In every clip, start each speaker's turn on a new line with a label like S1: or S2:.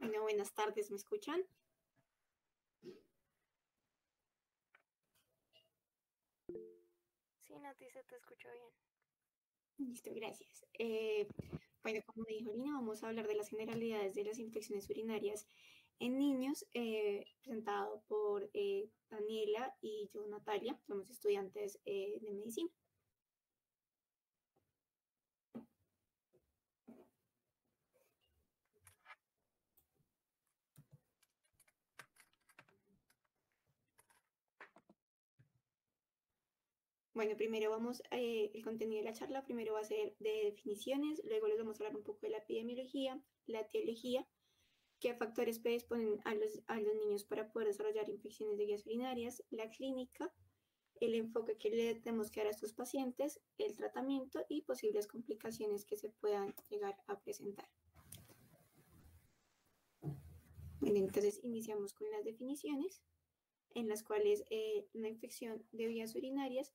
S1: Bueno, buenas tardes, ¿me escuchan?
S2: Sí, Nati, se te escuchó bien.
S1: Listo, gracias. Bueno, como dijo Lina, vamos a hablar de las generalidades de las infecciones urinarias en niños, presentado por Daniela y yo, Natalia. Somos estudiantes de medicina. Bueno, primero el contenido de la charla primero va a ser de definiciones, luego les vamos a hablar un poco de la epidemiología, la etiología, qué factores predisponen a los niños para poder desarrollar infecciones de vías urinarias, la clínica, el enfoque que le tenemos que dar a estos pacientes, el tratamiento y posibles complicaciones que se puedan llegar a presentar. Bueno, entonces iniciamos con las definiciones, en las cuales una infección de vías urinarias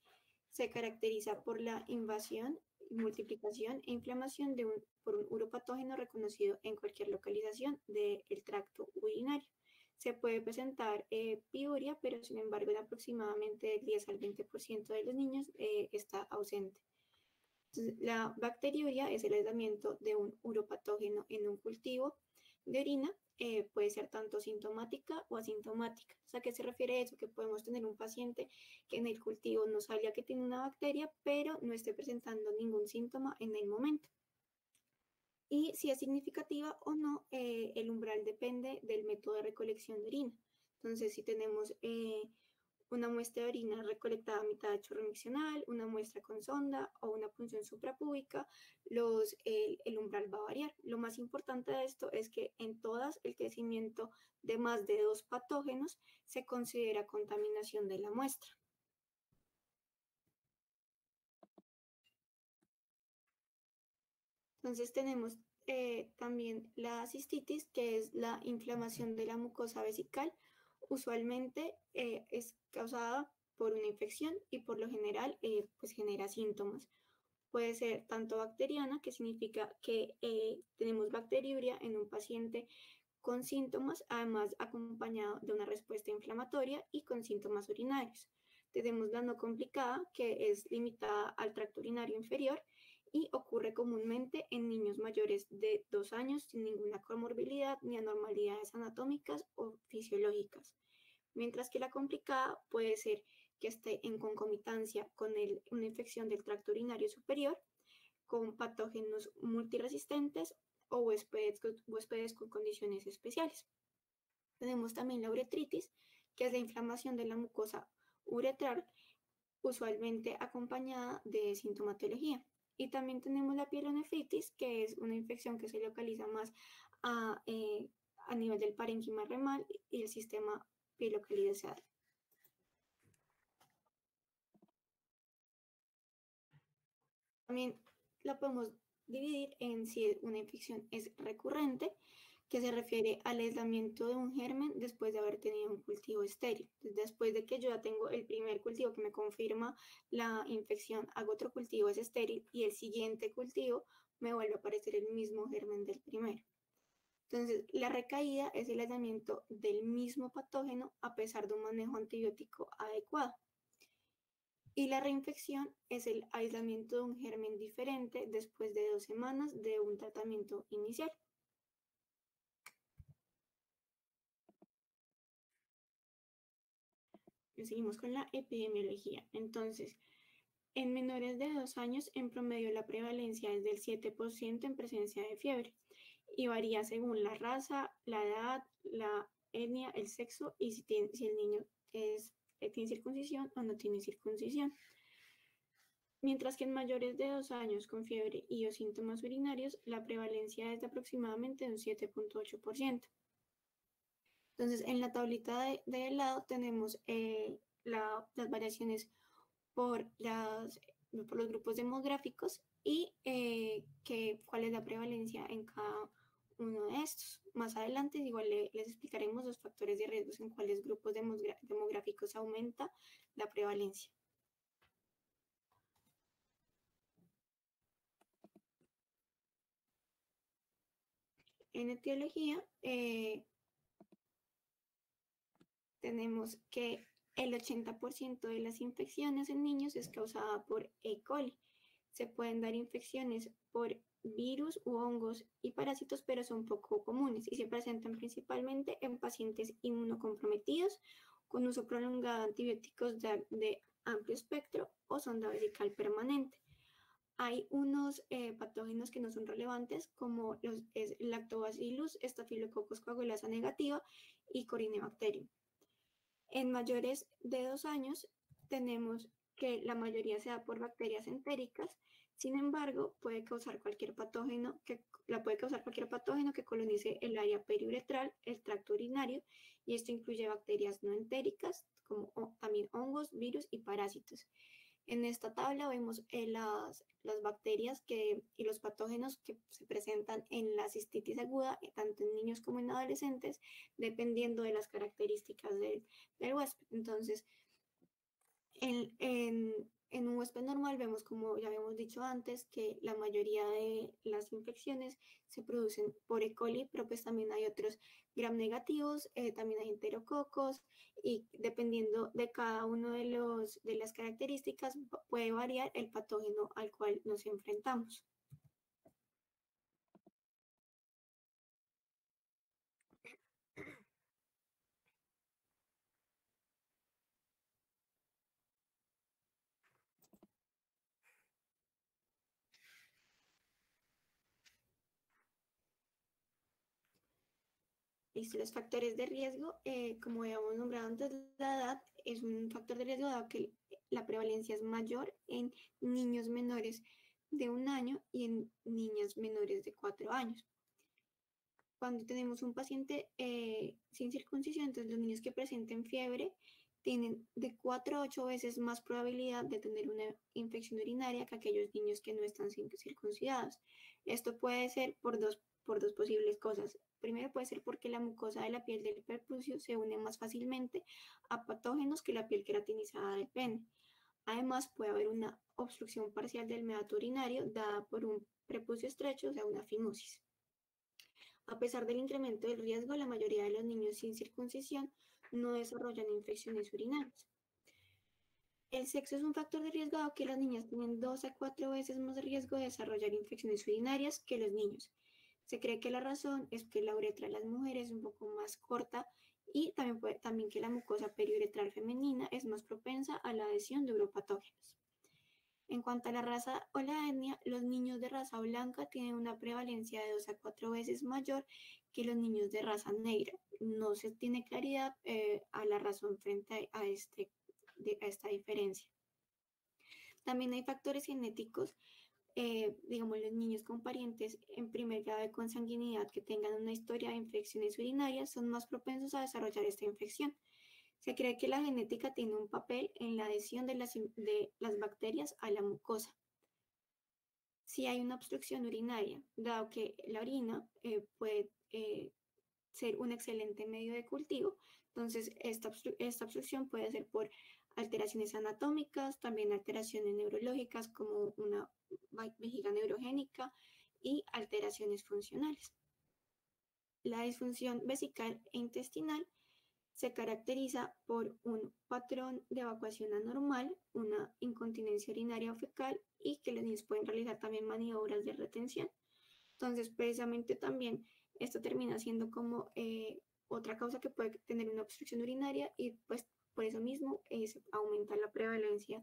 S1: se caracteriza por la invasión, multiplicación e inflamación por un uropatógeno reconocido en cualquier localización del tracto urinario. Se puede presentar piuria, pero sin embargo en aproximadamente del 10 al 20% de los niños está ausente. Entonces, la bacteriuria es el aislamiento de un uropatógeno en un cultivo de orina. Puede ser tanto sintomática o asintomática. O sea, ¿a qué se refiere eso? Que podemos tener un paciente que en el cultivo no sabía que tiene una bacteria, pero no esté presentando ningún síntoma en el momento. Y si es significativa o no, el umbral depende del método de recolección de orina. Entonces, si tenemos una muestra de orina recolectada a mitad de chorro miccional, una muestra con sonda o una punción suprapúbica, el umbral va a variar. Lo más importante de esto es que en todas el crecimiento de más de 2 patógenos se considera contaminación de la muestra. Entonces tenemos también la cistitis, que es la inflamación de la mucosa vesical. Usualmente es causada por una infección y por lo general pues genera síntomas. Puede ser tanto bacteriana, que significa que tenemos bacteriuria en un paciente con síntomas, además acompañado de una respuesta inflamatoria y con síntomas urinarios. Tenemos la no complicada, que es limitada al tracto urinario inferior y ocurre comúnmente en niños mayores de 2 años sin ninguna comorbilidad ni anormalidades anatómicas o fisiológicas. Mientras que la complicada puede ser que esté en concomitancia con una infección del tracto urinario superior, con patógenos multiresistentes o huéspedes con condiciones especiales. Tenemos también la uretritis, que es la inflamación de la mucosa uretral, usualmente acompañada de sintomatología. Y también tenemos la pielonefritis, que es una infección que se localiza más a nivel del parénquima remal y el sistema pielocalidizado. También la podemos dividir en si una infección es recurrente, que se refiere al aislamiento de un germen después de haber tenido un cultivo estéril. Entonces, después de que yo ya tengo el primer cultivo que me confirma la infección, hago otro cultivo, es estéril, y el siguiente cultivo me vuelve a aparecer el mismo germen del primero. Entonces, la recaída es el aislamiento del mismo patógeno a pesar de un manejo antibiótico adecuado. Y la reinfección es el aislamiento de un germen diferente después de 2 semanas de un tratamiento inicial. Seguimos con la epidemiología. Entonces, en menores de 2 años, en promedio la prevalencia es del 7% en presencia de fiebre y varía según la raza, la edad, la etnia, el sexo y si el niño tiene circuncisión o no tiene circuncisión. Mientras que en mayores de 2 años con fiebre y o síntomas urinarios, la prevalencia es de aproximadamente un 7.8%. Entonces, en la tablita de lado tenemos las variaciones por, por los grupos demográficos y cuál es la prevalencia en cada uno de estos. Más adelante, igual les explicaremos los factores de riesgo en cuáles grupos demográficos aumenta la prevalencia. en etiología, tenemos que el 80% de las infecciones en niños es causada por E. coli. Se pueden dar infecciones por virus u hongos y parásitos, pero son poco comunes y se presentan principalmente en pacientes inmunocomprometidos con uso prolongado de antibióticos de amplio espectro o sonda vesical permanente. Hay unos patógenos que no son relevantes, como es Lactobacillus, Staphylococcus coagulasa negativa y Corynebacterium. En mayores de 2 años tenemos que la mayoría se da por bacterias entéricas, sin embargo, puede causar cualquier patógeno que colonice el área periuretral, el tracto urinario, y esto incluye bacterias no entéricas, como también hongos, virus y parásitos. En esta tabla vemos las bacterias y los patógenos que se presentan en la cistitis aguda, tanto en niños como en adolescentes, dependiendo de las características del huésped. Entonces, en un huésped normal vemos, como ya habíamos dicho antes, que la mayoría de las infecciones se producen por E. coli, pero pues también hay otros gram negativos, también hay enterococos, y dependiendo de cada uno de las características puede variar el patógeno al cual nos enfrentamos. Listo, los factores de riesgo, como habíamos nombrado antes, la edad es un factor de riesgo dado que la prevalencia es mayor en niños menores de 1 año y en niñas menores de 4 años. Cuando tenemos un paciente sin circuncisión, entonces los niños que presenten fiebre tienen de 4 a 8 veces más probabilidad de tener una infección urinaria que aquellos niños que no están circuncidados. Esto puede ser por dos posibles cosas. Primero puede ser porque la mucosa de la piel del prepucio se une más fácilmente a patógenos que la piel queratinizada del pene. Además, puede haber una obstrucción parcial del meato urinario dada por un prepucio estrecho, o sea, una fimosis. A pesar del incremento del riesgo, la mayoría de los niños sin circuncisión no desarrollan infecciones urinarias. El sexo es un factor de riesgo dado que las niñas tienen 2 a 4 veces más riesgo de desarrollar infecciones urinarias que los niños. Se cree que la razón es que la uretra de las mujeres es un poco más corta y también que la mucosa periuretral femenina es más propensa a la adhesión de uropatógenos. En cuanto a la raza o la etnia, los niños de raza blanca tienen una prevalencia de 2 a 4 veces mayor que los niños de raza negra. No se tiene claridad a la razón frente a esta diferencia. También hay factores genéticos, digamos, los niños con parientes en primer grado de consanguinidad que tengan una historia de infecciones urinarias son más propensos a desarrollar esta infección. Se cree que la genética tiene un papel en la adhesión de las bacterias a la mucosa. Si hay una obstrucción urinaria, dado que la orina puede ser un excelente medio de cultivo, entonces esta obstrucción puede ser por alteraciones anatómicas, también alteraciones neurológicas como una vejiga neurogénica y alteraciones funcionales. La disfunción vesical e intestinal se caracteriza por un patrón de evacuación anormal, una incontinencia urinaria o fecal y que los niños pueden realizar también maniobras de retención. Entonces, precisamente también esto termina siendo como otra causa que puede tener una obstrucción urinaria y pues por eso mismo se aumenta la prevalencia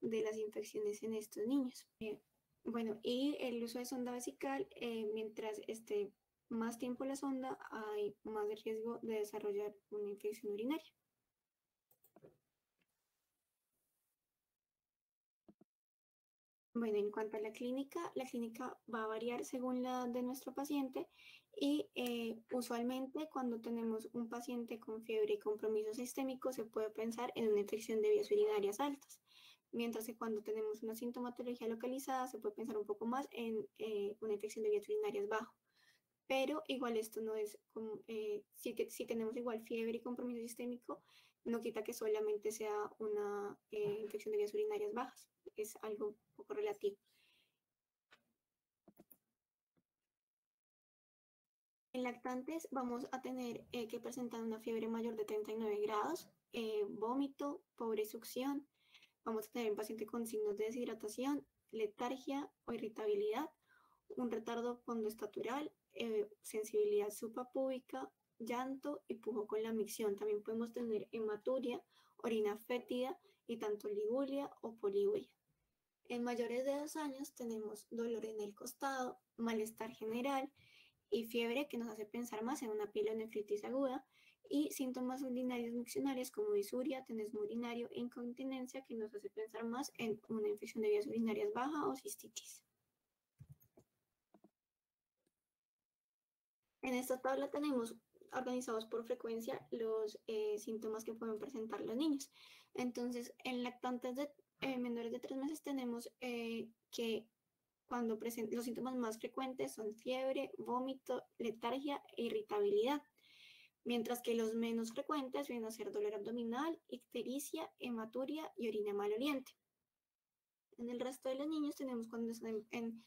S1: de las infecciones en estos niños. Bueno, y el uso de sonda vesical, mientras esté más tiempo la sonda, hay más riesgo de desarrollar una infección urinaria. Bueno, en cuanto a la clínica va a variar según la edad de nuestro paciente y usualmente cuando tenemos un paciente con fiebre y compromiso sistémico se puede pensar en una infección de vías urinarias altas, mientras que cuando tenemos una sintomatología localizada se puede pensar un poco más en una infección de vías urinarias bajo. Pero igual esto no es como, si tenemos igual fiebre y compromiso sistémico, no quita que solamente sea una infección de vías urinarias bajas, es algo un poco relativo. En lactantes vamos a tener que presentar una fiebre mayor de 39 grados, vómito, pobre succión. Vamos a tener un paciente con signos de deshidratación, letargia o irritabilidad, un retardo pondoestatural, sensibilidad suprapúbica, llanto y pujo con la micción. También podemos tener hematuria, orina fétida y tanto liguria o poliuria. En mayores de 2 años tenemos dolor en el costado, malestar general y fiebre que nos hace pensar más en una pielonefritis aguda y síntomas urinarios miccionarios como disuria, tenesmo urinario e incontinencia que nos hace pensar más en una infección de vías urinarias baja o cistitis. En esta tabla tenemos organizados por frecuencia los síntomas que pueden presentar los niños. Entonces, en lactantes de menores de 3 meses tenemos que cuando los síntomas más frecuentes son fiebre, vómito, letargia e irritabilidad, mientras que los menos frecuentes vienen a ser dolor abdominal, ictericia, hematuria y orina maloliente. En el resto de los niños tenemos cuando están en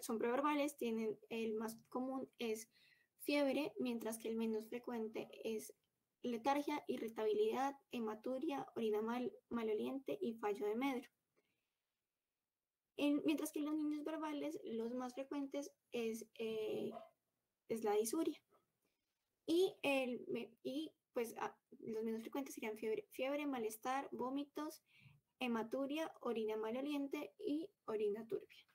S1: son preverbales, tienen el más común es fiebre, mientras que el menos frecuente es letargia, irritabilidad, hematuria, orina maloliente y fallo de Medro. Mientras que en los niños verbales los más frecuentes es la disuria. Y pues los menos frecuentes serían fiebre, malestar, vómitos, hematuria, orina maloliente y orina turbia.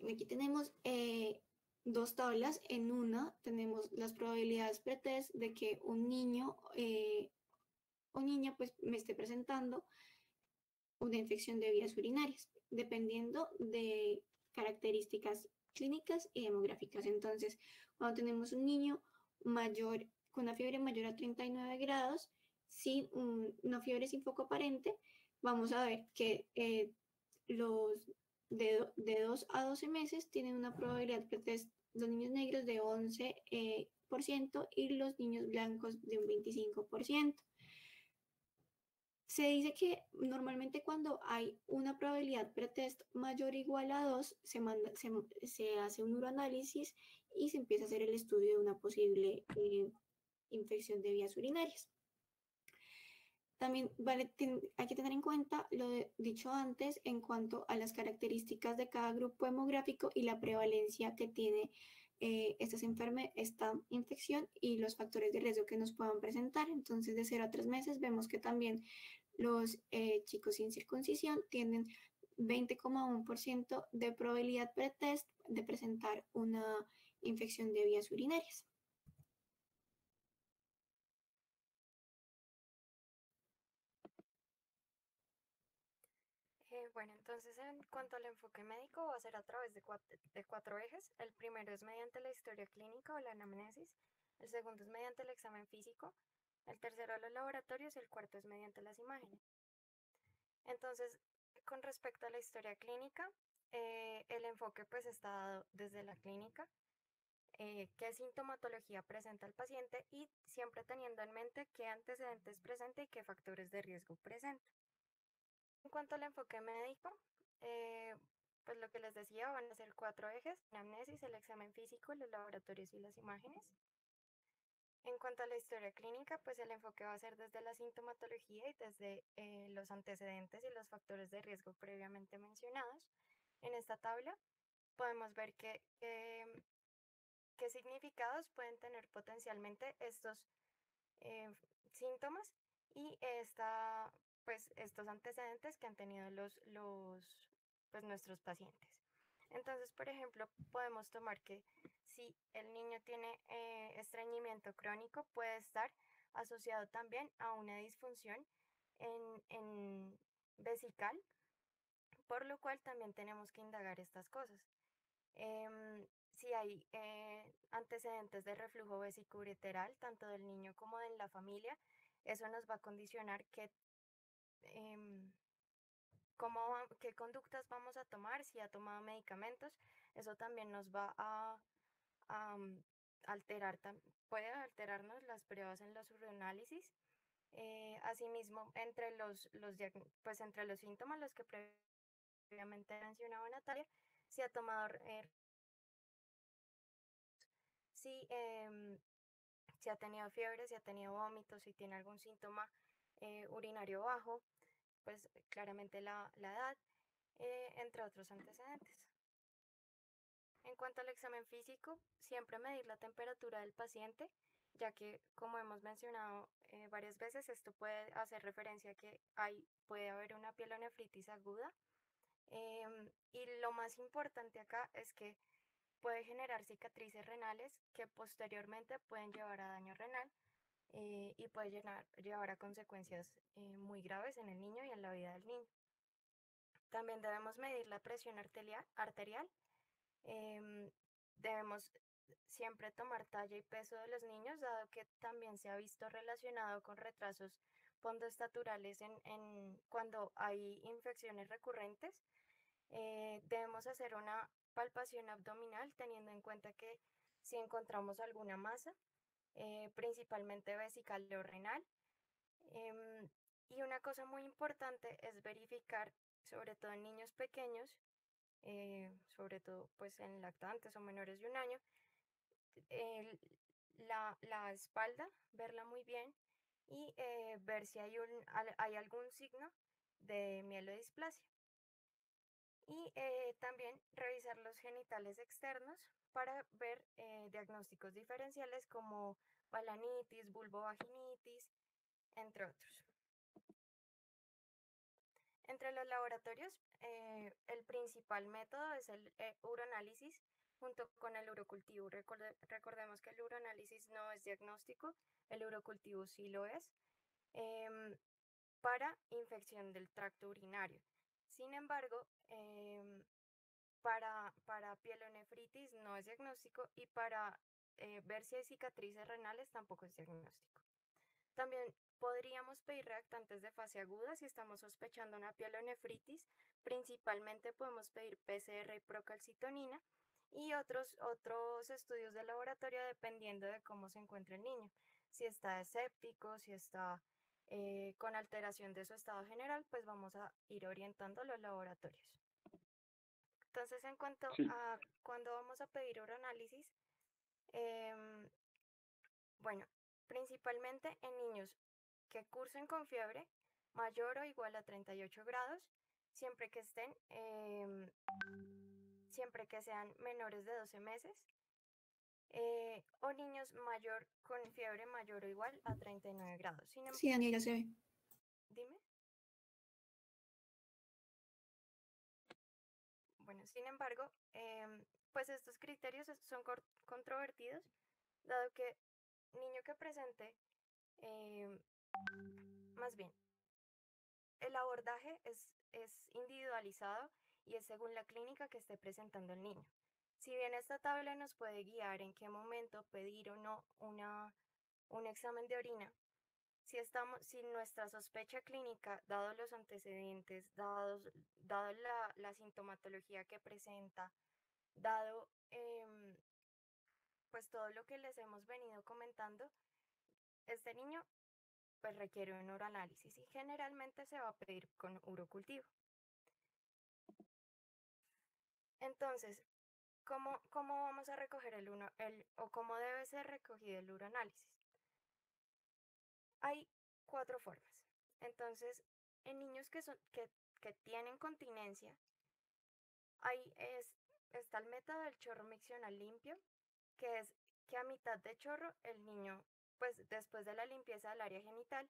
S1: Aquí tenemos dos tablas. En una tenemos las probabilidades pretest de que un niño o niña pues me esté presentando una infección de vías urinarias, dependiendo de características clínicas y demográficas. Entonces, cuando tenemos un niño mayor, con una fiebre mayor a 39 grados, sin una fiebre sin foco aparente, vamos a ver que los de 2 a 12 meses tienen una probabilidad pretest los niños negros de 11% y los niños blancos de un 25%. Se dice que normalmente cuando hay una probabilidad pretest mayor o igual a 2, se hace un uroanálisis y se empieza a hacer el estudio de una posible infección de vías urinarias. También hay que tener en cuenta lo dicho antes en cuanto a las características de cada grupo demográfico y la prevalencia que tiene esta infección y los factores de riesgo que nos puedan presentar. Entonces, de 0 a 3 meses vemos que también los chicos sin circuncisión tienen 20,1% de probabilidad pretest de presentar una infección de vías urinarias.
S2: Bueno, entonces en cuanto al enfoque médico va a ser a través de cuatro ejes. El primero es mediante la historia clínica o la anamnesis, el segundo es mediante el examen físico, el tercero los laboratorios y el cuarto es mediante las imágenes. Entonces, con respecto a la historia clínica, el enfoque pues está dado desde la clínica, qué sintomatología presenta el paciente y siempre teniendo en mente qué antecedentes presenta y qué factores de riesgo presenta. En cuanto al enfoque médico, eh, pues lo que les decía van a ser cuatro ejes: la anamnesis, el examen físico, los laboratorios y las imágenes. En cuanto a la historia clínica, pues el enfoque va a ser desde la sintomatología y desde los antecedentes y los factores de riesgo previamente mencionados. En esta tabla podemos ver qué significados pueden tener potencialmente estos eh, síntomas y estos antecedentes que han tenido nuestros pacientes. Entonces, por ejemplo, podemos tomar que si el niño tiene estreñimiento crónico, puede estar asociado también a una disfunción en vesical, por lo cual también tenemos que indagar estas cosas. Si hay antecedentes de reflujo vesicoureteral, tanto del niño como de la familia, eso nos va a condicionar em, qué conductas vamos a tomar, si ha tomado medicamentos. Eso también nos va a alterar, puede alterarnos las pruebas en los uroanálisis. Asimismo, entre los síntomas, los que previamente mencionaba Natalia, si ha tomado, si, si ha tenido fiebre, si ha tenido vómitos, si tiene algún síntoma urinario bajo, pues claramente la edad, entre otros antecedentes. En cuanto al examen físico, siempre medir la temperatura del paciente, ya que, como hemos mencionado varias veces, esto puede hacer referencia a que puede haber una pielonefritis aguda. Y lo más importante acá es que puede generar cicatrices renales que posteriormente pueden llevar a daño renal y puede llevar a consecuencias muy graves en el niño y en la vida del niño. También debemos medir la presión arterial. Em, Debemos siempre tomar talla y peso de los niños, dado que también se ha visto relacionado con retrasos pondoestaturales cuando hay infecciones recurrentes. Debemos hacer una palpación abdominal teniendo en cuenta que si encontramos alguna masa, principalmente vesical o renal. Y una cosa muy importante es verificar, sobre todo en niños pequeños, sobre todo pues en lactantes o menores de un año, el- la espalda, verla muy bien y ver si hay algún signo de mielodisplasia. Y también revisar los genitales externos para ver diagnósticos diferenciales como balanitis, vulvovaginitis, entre otros. Entre los laboratorios, el principal método es el uroanálisis junto con el urocultivo. Recordemos que el uroanálisis no es diagnóstico, el urocultivo sí lo es, em, para infección del tracto urinario. Sin embargo, para pielonefritis no es diagnóstico y para ver si hay cicatrices renales tampoco es diagnóstico. También podríamos pedir reactantes de fase aguda si estamos sospechando una pielonefritis. Principalmente podemos pedir PCR y procalcitonina y otros estudios de laboratorio dependiendo de cómo se encuentra el niño. Si está escéptico, si está con alteración de su estado general, pues vamos a ir orientando los laboratorios. Entonces, en cuanto
S3: Sí,
S2: a cuándo vamos a pedir uroanálisis, em, bueno, principalmente en niños que cursen con fiebre mayor o igual a 38 grados, siempre que siempre que sean menores de 12 meses, o niños con fiebre mayor o igual a 39 grados.
S1: Sí, Daniela, se ve.
S2: Dime. Bueno, sin embargo, pues estos criterios son controvertidos, dado que niño que presente, em, más bien, el abordaje es individualizado y es según la clínica que esté presentando el niño. Si bien esta tabla nos puede guiar en qué momento pedir o no un examen de orina, si nuestra sospecha clínica, dado los antecedentes, dado la sintomatología que presenta, dado pues todo lo que les hemos venido comentando, este niño pues requiere un uroanálisis y generalmente se va a pedir con urocultivo. Entonces, ¿cómo vamos a recoger o cómo debe ser recogido el uroanálisis? Hay 4 formas. Entonces, en niños que tienen continencia, está el método del chorro miccional limpio, que es que a mitad de chorro el niño, pues después de la limpieza del área genital,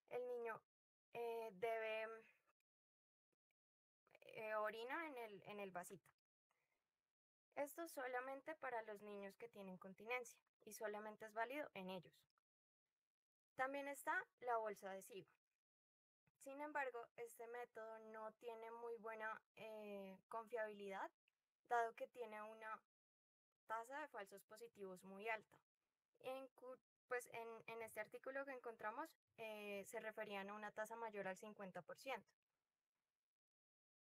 S2: el niño debe orina en el vasito. Esto solamente para los niños que tienen continencia y solamente es válido en ellos. También está la bolsa adhesiva. Sin embargo, este método no tiene muy buena confiabilidad, dado que tiene una tasa de falsos positivos muy alta. Pues en este artículo que encontramos se referían a una tasa mayor al 50%.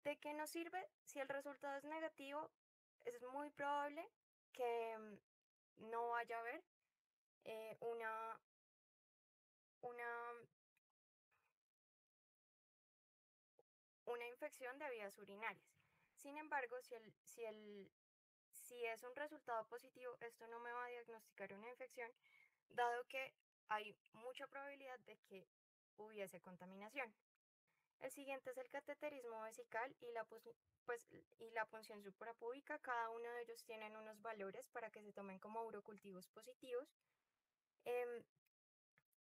S2: ¿De qué nos sirve? Si el resultado es negativo, es muy probable que no vaya a haber una infección de vías urinarias. Sin embargo, si es un resultado positivo, esto no me va a diagnosticar una infección, dado que hay mucha probabilidad de que hubiese contaminación. El siguiente es el cateterismo vesical pues, y la punción suprapúbica. Cada uno de ellos tienen unos valores para que se tomen como urocultivos positivos. Em,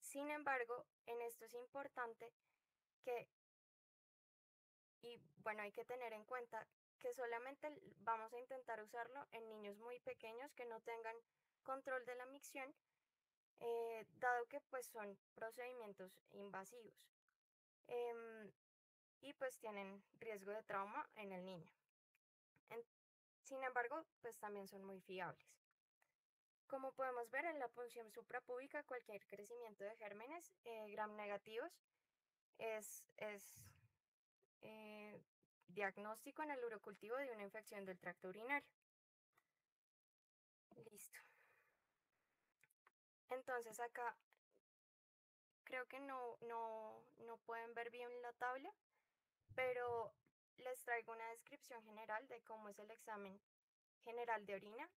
S2: Sin embargo, en esto es importante que, y bueno, hay que tener en cuenta que solamente vamos a intentar usarlo en niños muy pequeños que no tengan control de la micción, dado que pues son procedimientos invasivos em, y pues tienen riesgo de trauma en el niño. En- Sin embargo, pues también son muy fiables. Como podemos ver en la punción suprapúbica, cualquier crecimiento de gérmenes gram negativos es eh, diagnóstico en el urocultivo de una infección del tracto urinario. Listo. Entonces acá creo que no pueden ver bien la tabla, pero les traigo una descripción general de cómo es el examen general de orina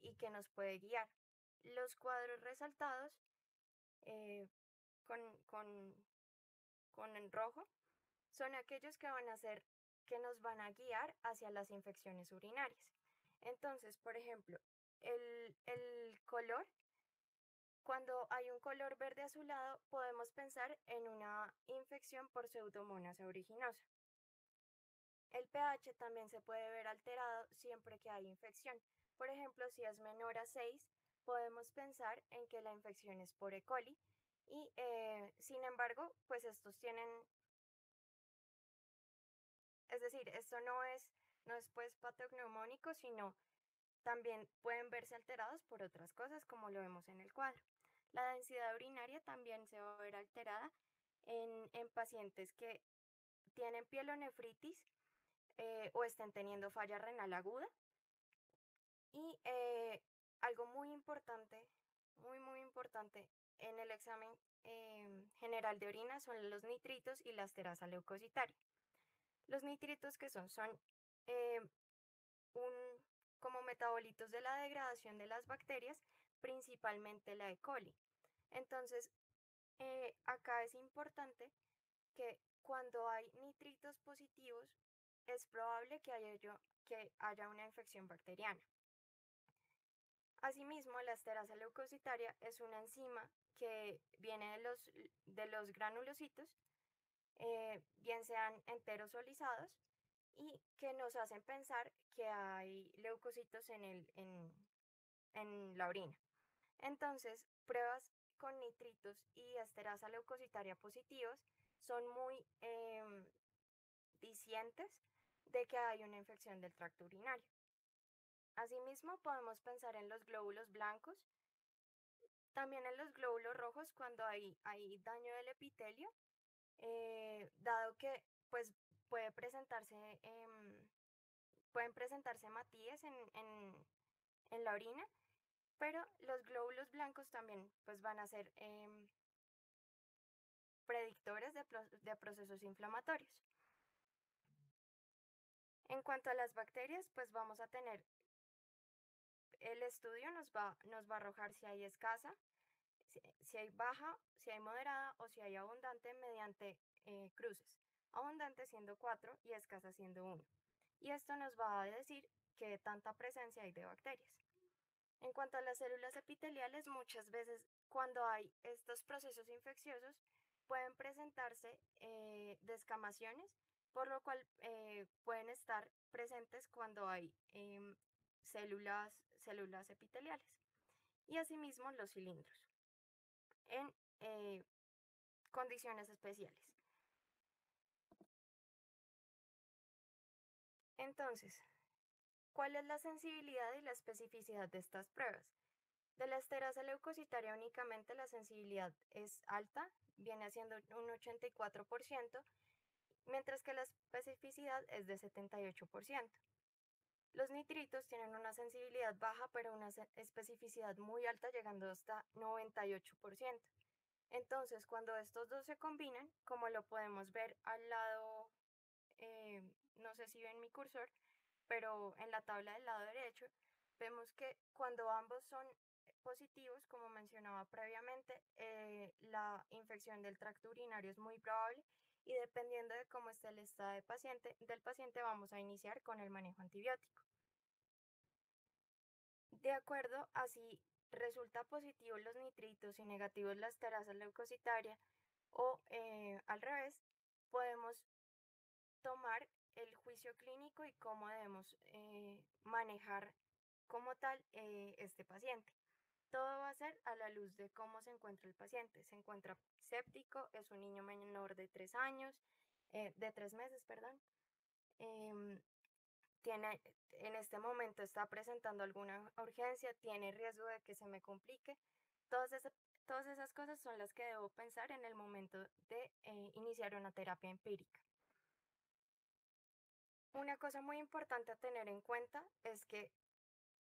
S2: y que nos puede guiar. Los cuadros resaltados eh, con, con, con en rojo son aquellos que van a ser, que nos van a guiar hacia las infecciones urinarias. Entonces, por ejemplo, el color, cuando hay un color verde azulado, podemos pensar en una infección por Pseudomonas aeruginosa. El pH también se puede ver alterado siempre que hay infección. Por ejemplo, si es menor a 6, podemos pensar en que la infección es por E. coli y sin embargo, pues estos tienen, es decir, esto no es pues patognomónico, sino también pueden verse alterados por otras cosas, como lo vemos en el cuadro. La densidad urinaria también se va a ver alterada en pacientes que tienen pielonefritis o estén teniendo falla renal aguda. Y algo muy importante, muy importante en el examen general de orina son los nitritos y la esterasa leucocitaria. Los nitritos que son eh, un, como metabolitos de la degradación de las bacterias, principalmente la E. coli. Entonces, acá es importante que cuando hay nitritos positivos, es probable que haya una infección bacteriana. Asimismo, la esterasa leucocitaria es una enzima que viene de los granulocitos, bien sean enteros o lisados, y que nos hacen pensar que hay leucocitos en la orina. Entonces, pruebas con nitritos y esterasa leucocitaria positivos son muy dicientes de que hay una infección del tracto urinario. Asimismo, podemos pensar en los glóbulos blancos, también en los glóbulos rojos cuando hay daño del epitelio, dado que pues puede presentarse, pueden presentarse matíes en la orina, pero los glóbulos blancos también pues van a ser predictores de procesos inflamatorios. En cuanto a las bacterias, pues vamos a tener, el estudio nos va a arrojar si hay escasa, si hay baja, si hay moderada o si hay abundante mediante cruces. Abundante siendo 4 y escasa siendo 1. Y esto nos va a decir qué tanta presencia hay de bacterias. En cuanto a las células epiteliales, muchas veces cuando hay estos procesos infecciosos pueden presentarse descamaciones, por lo cual pueden estar presentes cuando hay células epiteliales. Y asimismo los cilindros en condiciones especiales. Entonces, ¿cuál es la sensibilidad y la especificidad de estas pruebas? De la esterasa leucocitaria únicamente la sensibilidad es alta, viene siendo un 84%, mientras que la especificidad es de 78%. Los nitritos tienen una sensibilidad baja, pero una especificidad muy alta, llegando hasta 98%. Entonces, cuando estos dos se combinan, como lo podemos ver al lado no sé si ven mi cursor, pero en la tabla del lado derecho vemos que cuando ambos son positivos, como mencionaba previamente, la infección del tracto urinario es muy probable y dependiendo de cómo esté el estado del paciente vamos a iniciar con el manejo antibiótico. De acuerdo a si resulta positivo los nitritos y negativos la esterasa leucocitaria o al revés, podemos tomar el juicio clínico y cómo debemos manejar como tal este paciente. Todo va a ser a la luz de cómo se encuentra el paciente. Se encuentra séptico, es un niño menor de 3 años, de 3 meses, perdón. Em, tiene, en este momento está presentando alguna urgencia, tiene riesgo de que se me complique. Todas esas, todas esas cosas son las que debo pensar en el momento de iniciar una terapia empírica. Una cosa muy importante a tener en cuenta es que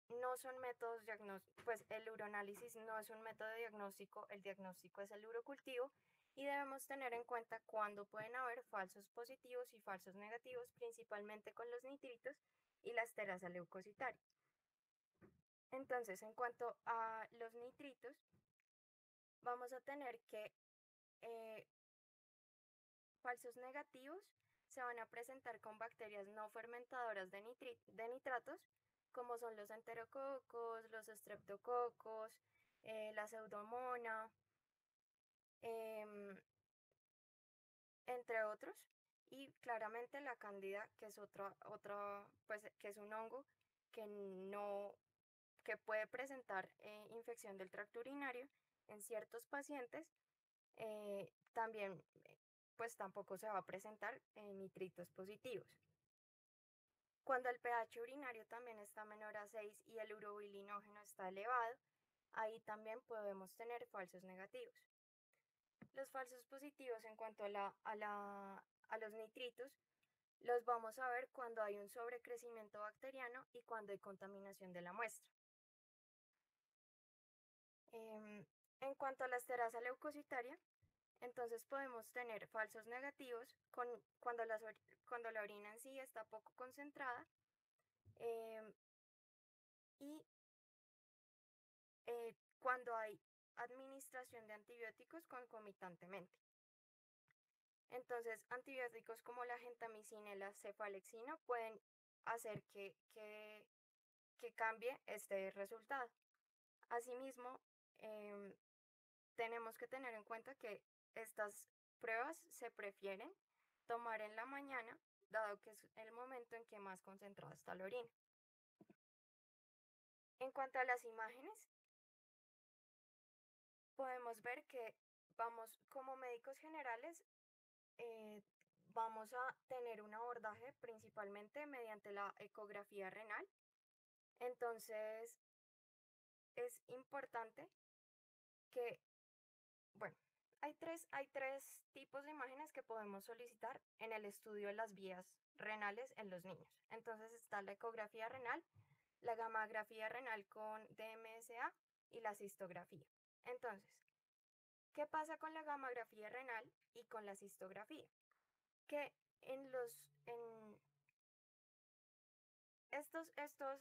S2: no son métodos diagnósticos, pues el uroanálisis no es un método diagnóstico, el diagnóstico es el urocultivo y debemos tener en cuenta cuándo pueden haber falsos positivos y falsos negativos, principalmente con los nitritos y la esterasa leucocitaria. Entonces, en cuanto a los nitritos, vamos a tener que eh, falsos negativos se van a presentar con bacterias no fermentadoras de nitratos, como son los enterococos, los estreptococos, la pseudomonas, em, entre otros. Y claramente la cándida, que es pues, que es un hongo que no, que puede presentar infección del tracto urinario en ciertos pacientes, también pues tampoco se va a presentar nitritos positivos. Cuando el pH urinario también está menor a 6 y el urobilinógeno está elevado, ahí también podemos tener falsos negativos. Los falsos positivos en cuanto a los nitritos los vamos a ver cuando hay un sobrecrecimiento bacteriano y cuando hay contaminación de la muestra. En cuanto a la esterasa leucocitaria, entonces podemos tener falsos negativos cuando la orina en sí está poco concentrada eh, y cuando hay administración de antibióticos concomitantemente. Entonces, antibióticos como la gentamicina y la cefalexina pueden hacer que cambie este resultado. Asimismo, tenemos que tener en cuenta que estas pruebas se prefieren tomar en la mañana, dado que es el momento en que más concentrada está la orina. En cuanto a las imágenes, podemos ver que vamos como médicos generales, vamos a tener un abordaje principalmente mediante la ecografía renal. Entonces, es importante que, bueno, hay tres tipos de imágenes que podemos solicitar en el estudio de las vías renales en los niños. Entonces está la ecografía renal, la gammagrafía renal con DMSA y la cistografía. Entonces, ¿qué pasa con la gammagrafía renal y con la cistografía? Que en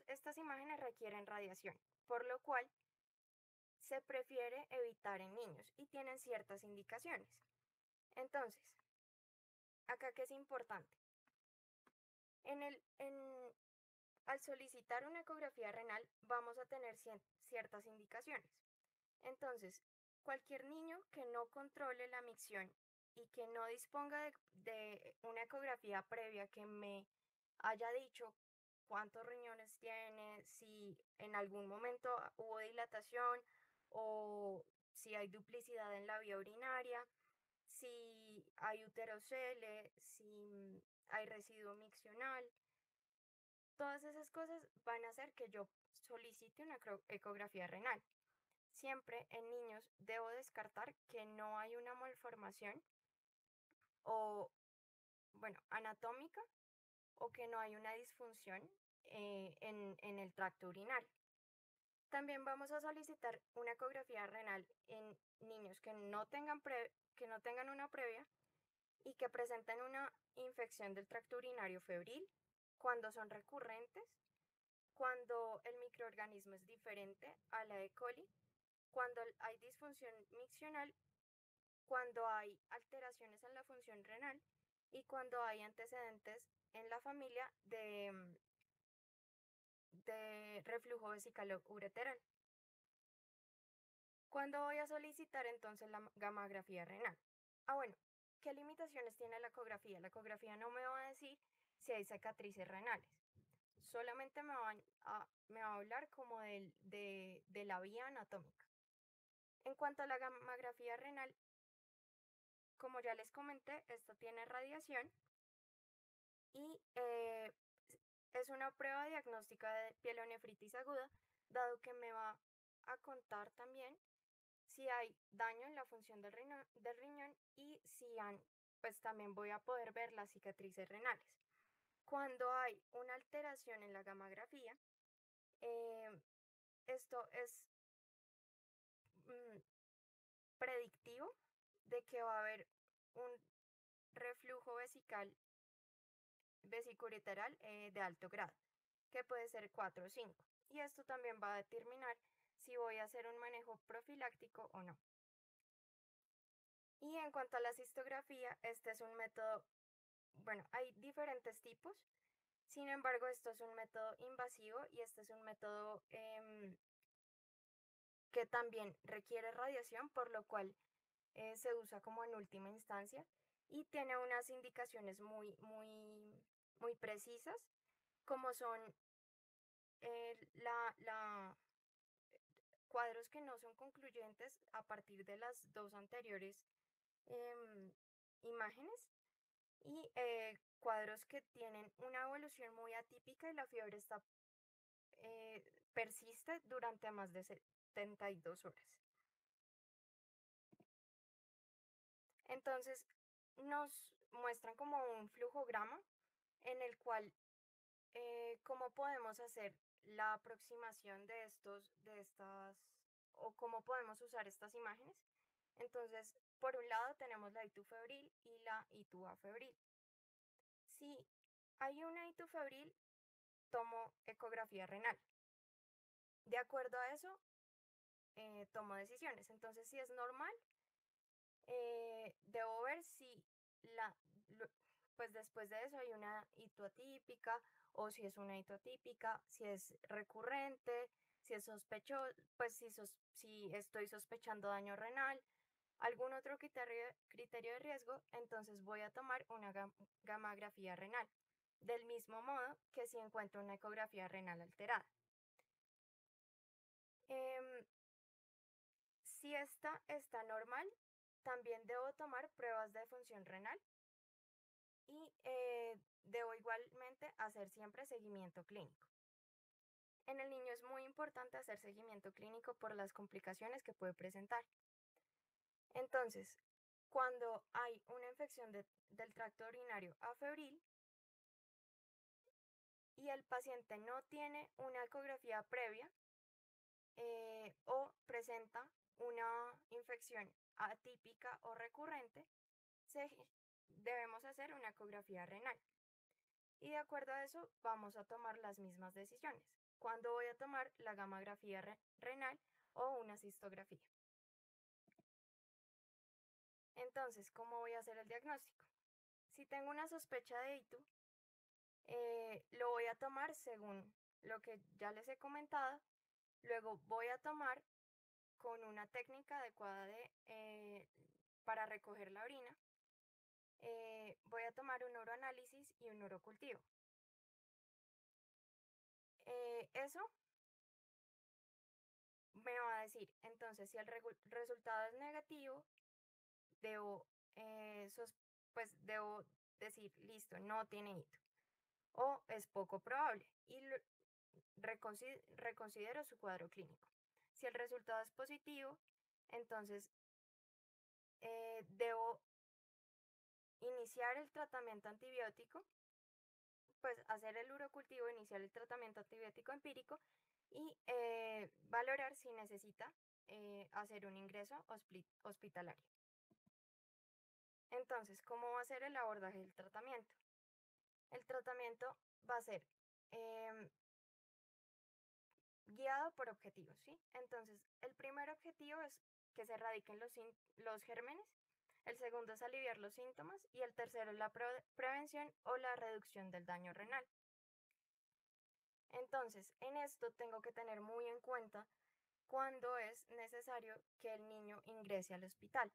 S2: estas imágenes requieren radiación, por lo cual se prefiere evitar en niños y tienen ciertas indicaciones. Entonces, acá que es importante. Al solicitar una ecografía renal vamos a tener ciertas indicaciones. Entonces, cualquier niño que no controle la micción y que no disponga de una ecografía previa que me haya dicho cuántos riñones tiene, si en algún momento hubo dilatación o si hay duplicidad en la vía urinaria, si hay uterocele, si hay residuo miccional. Todas esas cosas van a hacer que yo solicite una ecografía renal. Siempre en niños debo descartar que no hay una malformación o, bueno, anatómica o que no hay una disfunción en el tracto urinario. También vamos a solicitar una ecografía renal en niños que no tengan una previa y que presentan una infección del tracto urinario febril, cuando son recurrentes, cuando el microorganismo es diferente a la E. coli, cuando hay disfunción miccional, cuando hay alteraciones en la función renal y cuando hay antecedentes en la familia de reflujo vesical ureteral. ¿Cuándo voy a solicitar entonces la gamografía renal? Bueno, ¿qué limitaciones tiene la ecografía? La ecografía no me va a decir si hay cicatrices renales. Solamente me va a hablar como de la vía anatómica. En cuanto a la gamografía renal, como ya les comenté, esto tiene radiación y es una prueba diagnóstica de pielonefritis aguda, dado que me va a contar también si hay daño en la función del riñón y si pues también voy a poder ver las cicatrices renales. Cuando hay una alteración en la gamografía, esto es predictivo de que va a haber un reflujo vesicoureteral de alto grado, que puede ser 4 o 5. Y esto también va a determinar si voy a hacer un manejo profiláctico o no. Y en cuanto a la cistografía, este es un método, bueno, hay diferentes tipos, sin embargo, esto es un método invasivo y este es un método que también requiere radiación, por lo cual se usa como en última instancia y tiene unas indicaciones muy precisas, como son cuadros que no son concluyentes a partir de las dos anteriores imágenes y cuadros que tienen una evolución muy atípica y la fiebre persiste durante más de 72 horas. Entonces nos muestran como un flujograma en el cual cómo podemos hacer la aproximación o cómo podemos usar estas imágenes. Entonces, por un lado tenemos la I2 febril y la I2A febril. Si hay una I2 febril, tomo ecografía renal. De acuerdo a eso, tomo decisiones. Entonces, si es normal, debo ver si pues después de eso hay una hito atípica o si es una hito atípica, si es recurrente, si es sospechoso, pues si estoy sospechando daño renal, algún otro criterio de riesgo, entonces voy a tomar una gamografía renal, del mismo modo que si encuentro una ecografía renal alterada. Si esta está normal, también debo tomar pruebas de función renal y debo igualmente hacer siempre seguimiento clínico. En el niño es muy importante hacer seguimiento clínico por las complicaciones que puede presentar. Entonces, cuando hay una infección del tracto urinario afebril y el paciente no tiene una ecografía previa o presenta una infección atípica o recurrente, debemos hacer una ecografía renal. Y de acuerdo a eso vamos a tomar las mismas decisiones. ¿Cuándo voy a tomar la gamografía renal o una cistografía? Entonces, ¿cómo voy a hacer el diagnóstico? Si tengo una sospecha de ITU, lo voy a tomar según lo que ya les he comentado. Luego voy a tomar con una técnica adecuada para recoger la orina. Voy a tomar un uroanálisis y un urocultivo. Eso me va a decir, entonces, si el resultado es negativo, debo, debo decir, listo, no tiene hito. O es poco probable y reconsidero su cuadro clínico. Si el resultado es positivo, entonces debo iniciar el tratamiento antibiótico, pues hacer el urocultivo, iniciar el tratamiento antibiótico empírico y valorar si necesita hacer un ingreso hospitalario. Entonces, ¿cómo va a ser el abordaje del tratamiento? El tratamiento va a ser em, guiado por objetivos, ¿sí? Entonces, el primer objetivo es que se erradiquen los gérmenes, el segundo es aliviar los síntomas y el tercero es la prevención o la reducción del daño renal. Entonces, en esto tengo que tener muy en cuenta cuándo es necesario que el niño ingrese al hospital.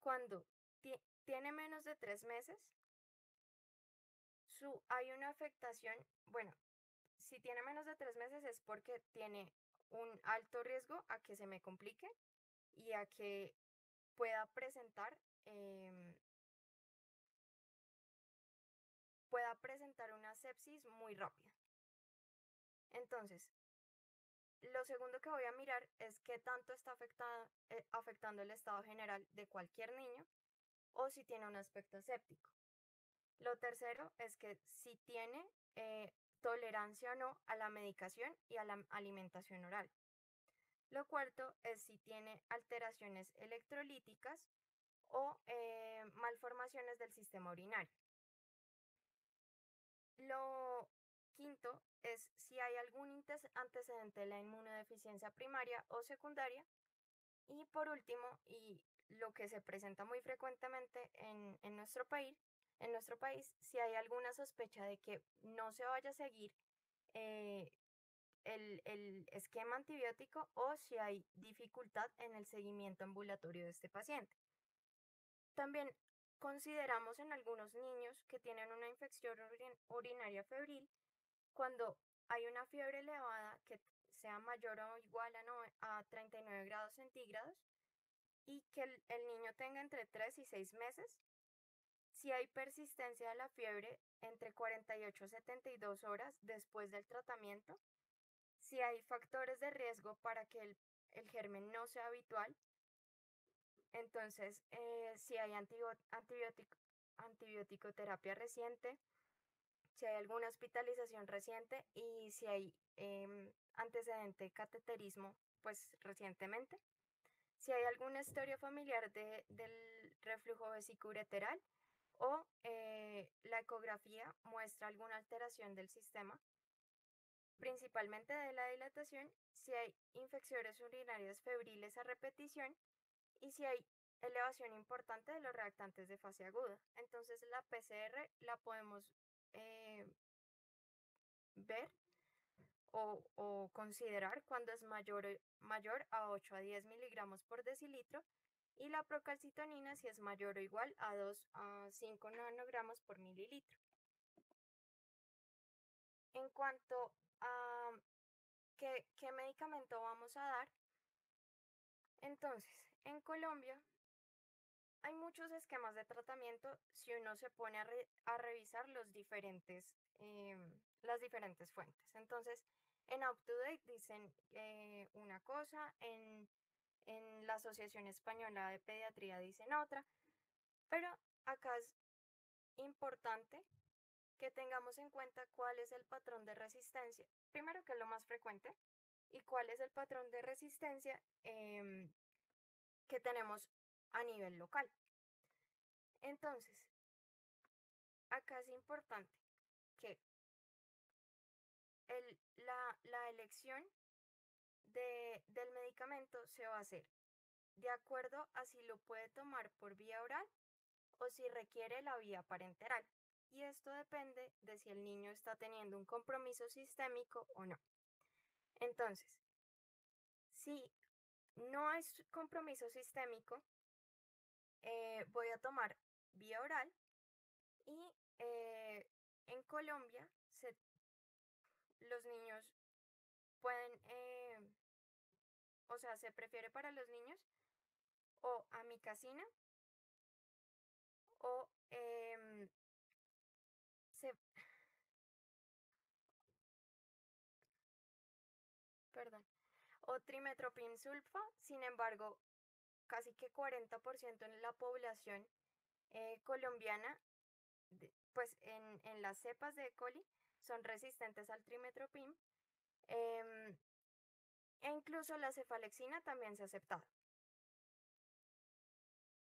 S2: Cuando tiene menos de 3 meses, hay una afectación, bueno, si tiene menos de 3 meses es porque tiene un alto riesgo a que se me complique y a que pueda presentar, em, pueda presentar una sepsis muy rápida. Entonces, lo segundo que voy a mirar es qué tanto está afectando el estado general de cualquier niño o si tiene un aspecto séptico. Lo tercero es que si tiene tolerancia o no a la medicación y a la alimentación oral. Lo cuarto es si tiene alteraciones electrolíticas o malformaciones del sistema urinario. Lo quinto es si hay algún antecedente de la inmunodeficiencia primaria o secundaria. Y por último, y lo que se presenta muy frecuentemente en nuestro país, si hay alguna sospecha de que no se vaya a seguir eh, el esquema antibiótico o si hay dificultad en el seguimiento ambulatorio de este paciente. También consideramos en algunos niños que tienen una infección urinaria febril cuando hay una fiebre elevada que sea mayor o igual a 39 grados centígrados y que el niño tenga entre 3 y 6 meses. Si hay persistencia de la fiebre entre 48 y 72 horas después del tratamiento, si hay factores de riesgo para que el germen no sea habitual, entonces si hay antibiótico terapia reciente, si hay alguna hospitalización reciente y si hay antecedente de cateterismo, pues recientemente. Si hay alguna historia familiar del reflujo vesicoureteral o la ecografía muestra alguna alteración del sistema, principalmente de la dilatación, si hay infecciones urinarias febriles a repetición y si hay elevación importante de los reactantes de fase aguda. Entonces la PCR la podemos eh, ver o considerar cuando es mayor a 8 a 10 miligramos por decilitro y la procalcitonina si es mayor o igual a 2 a 5 nanogramos por mililitro. En cuanto a qué medicamento vamos a dar, entonces, en Colombia hay muchos esquemas de tratamiento si uno se pone a revisar las diferentes fuentes. Entonces, en UpToDate dicen una cosa, en la Asociación Española de Pediatría dicen otra, pero acá es importante que tengamos en cuenta cuál es el patrón de resistencia, primero que es lo más frecuente, y cuál es el patrón de resistencia que tenemos a nivel local. Entonces, acá es importante que la elección del medicamento se va a hacer de acuerdo a si lo puede tomar por vía oral o si requiere la vía parenteral. Y esto depende de si el niño está teniendo un compromiso sistémico o no. Entonces, si no hay compromiso sistémico, voy a tomar vía oral y en Colombia los niños pueden, o sea, se prefiere para los niños o amicacina o se, perdón, o trimetoprim sulfa. Sin embargo, casi que 40% en la población colombiana, pues en las cepas de E. coli, son resistentes al trimetoprim. E incluso la cefalexina también se ha aceptado.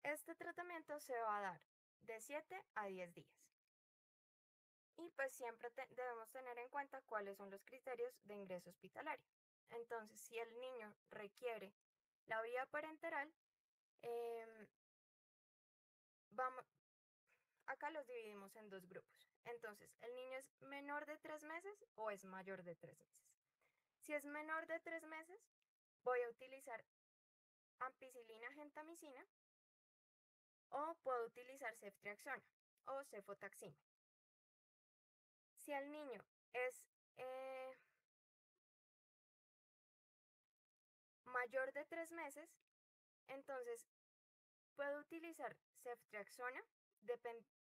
S2: Este tratamiento se va a dar de 7 a 10 días. Y pues siempre debemos tener en cuenta cuáles son los criterios de ingreso hospitalario. Entonces, si el niño requiere la vía parenteral, em, vamos, acá los dividimos en dos grupos. Entonces, ¿el niño es menor de 3 meses o es mayor de 3 meses? Si es menor de 3 meses, voy a utilizar ampicilina gentamicina o puedo utilizar ceftriaxona o cefotaxima. Si el niño es eh, mayor de 3 meses, entonces puedo utilizar ceftriaxona,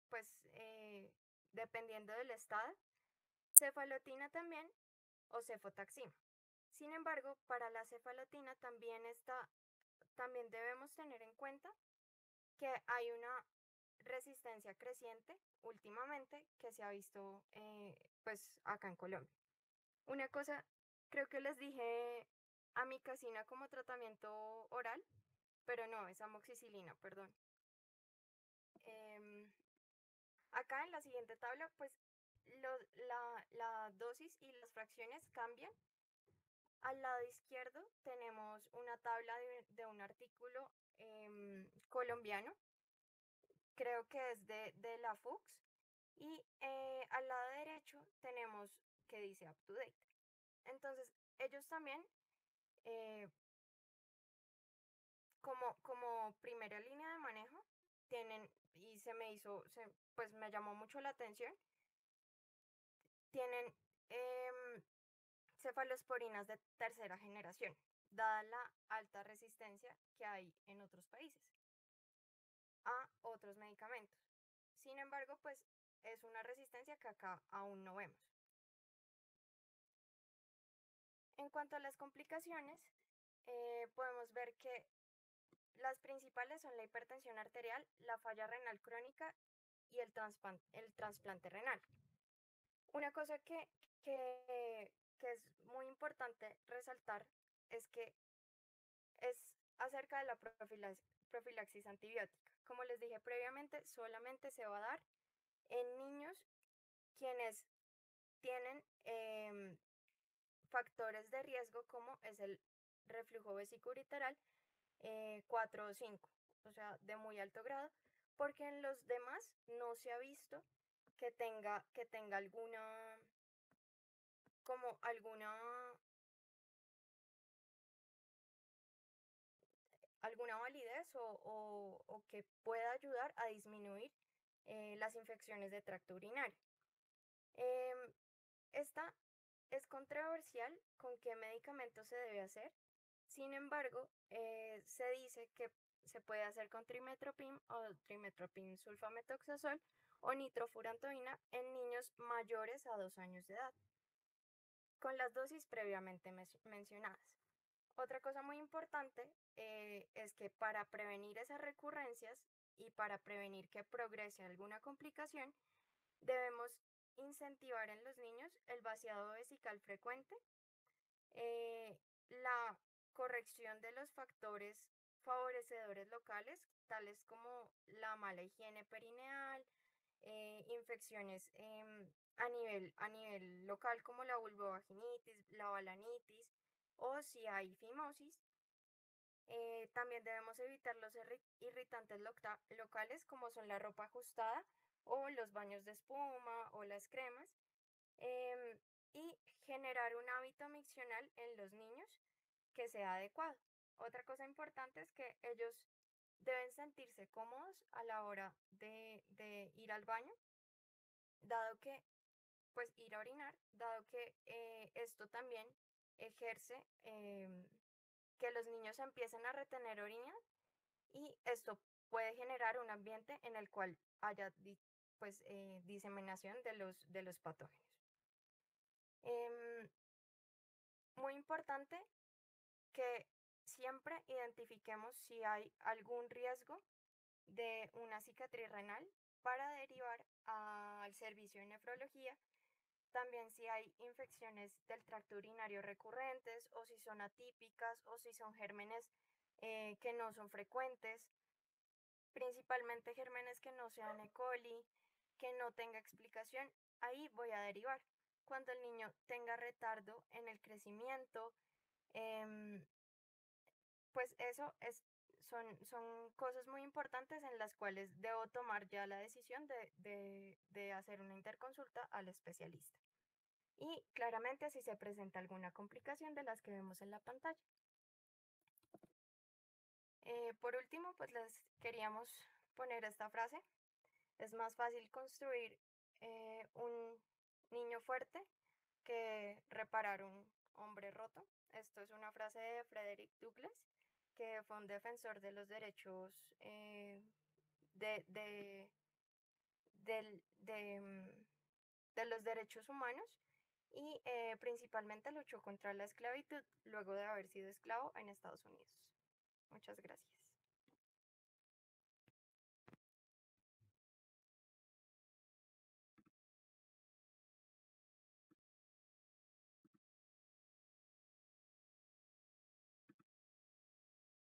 S2: pues dependiendo del estado, cefalotina también o cefotaxima. Sin embargo, para la cefalotina también debemos tener en cuenta que hay una resistencia creciente últimamente que se ha visto pues acá en Colombia. Una cosa, creo que les dije amicacina como tratamiento oral, pero no, es amoxicilina, perdón. Em, Acá en la siguiente tabla, pues la dosis y las fracciones cambian. Al lado izquierdo tenemos una tabla de un artículo colombiano, creo que es de la FUX, y al lado derecho tenemos que dice up to date. Entonces, ellos también, eh, como primera línea de manejo, tienen, y pues me llamó mucho la atención, tienen cefalosporinas de tercera generación, dada la alta resistencia que hay en otros países a otros medicamentos. Sin embargo, pues es una resistencia que acá aún no vemos. En cuanto a las complicaciones, podemos ver que las principales son la hipertensión arterial, la falla renal crónica y el trasplante renal. Una cosa que es muy importante resaltar es que es acerca de la profilaxis antibiótica. Como les dije previamente, solamente se va a dar en niños quienes tienen factores de riesgo como es el reflujo vesicoureteral 4 o 5, o sea, de muy alto grado, porque en los demás no se ha visto que tenga alguna validez o que pueda ayudar a disminuir las infecciones de tracto urinario. Em, esta es controversial con qué medicamento se debe hacer. Sin embargo, se dice que se puede hacer con trimetoprim o trimetoprim sulfamethoxazol o nitrofurantoína en niños mayores a 2 años de edad, con las dosis previamente mencionadas. Otra cosa muy importante es que para prevenir esas recurrencias y para prevenir que progrese alguna complicación, debemos incentivar en los niños el vaciado vesical frecuente, la corrección de los factores favorecedores locales, tales como la mala higiene perineal, infecciones a nivel local como la vulvovaginitis, la balanitis o si hay fimosis. También debemos evitar los irritantes locales como son la ropa ajustada o los baños de espuma o las cremas. em, y generar un hábito miccional en los niños que sea adecuado. Otra cosa importante es que ellos deben sentirse cómodos a la hora de ir al baño, dado que, pues ir a orinar, dado que esto también ejerce que los niños empiecen a retener orina y esto puede generar un ambiente en el cual haya pues, diseminación de los patógenos. Em, Muy importante que siempre identifiquemos si hay algún riesgo de una cicatriz renal para derivar al servicio de nefrología. También si hay infecciones del tracto urinario recurrentes o si son atípicas o si son gérmenes que no son frecuentes. principalmente gérmenes que no sean E. coli, que no tenga explicación, ahí voy a derivar. Cuando el niño tenga retardo en el crecimiento, em, pues eso son cosas muy importantes en las cuales debo tomar ya la decisión de hacer una interconsulta al especialista. Y claramente si se presenta alguna complicación de las que vemos en la pantalla. Por último, pues les queríamos poner esta frase. Es más fácil construir un niño fuerte que reparar un hombre roto. Esto es una frase de Frederick Douglass, que fue un defensor de los derechos de, de, del- de, de los derechos humanos y principalmente luchó contra la esclavitud luego de haber sido esclavo en Estados Unidos. Muchas gracias.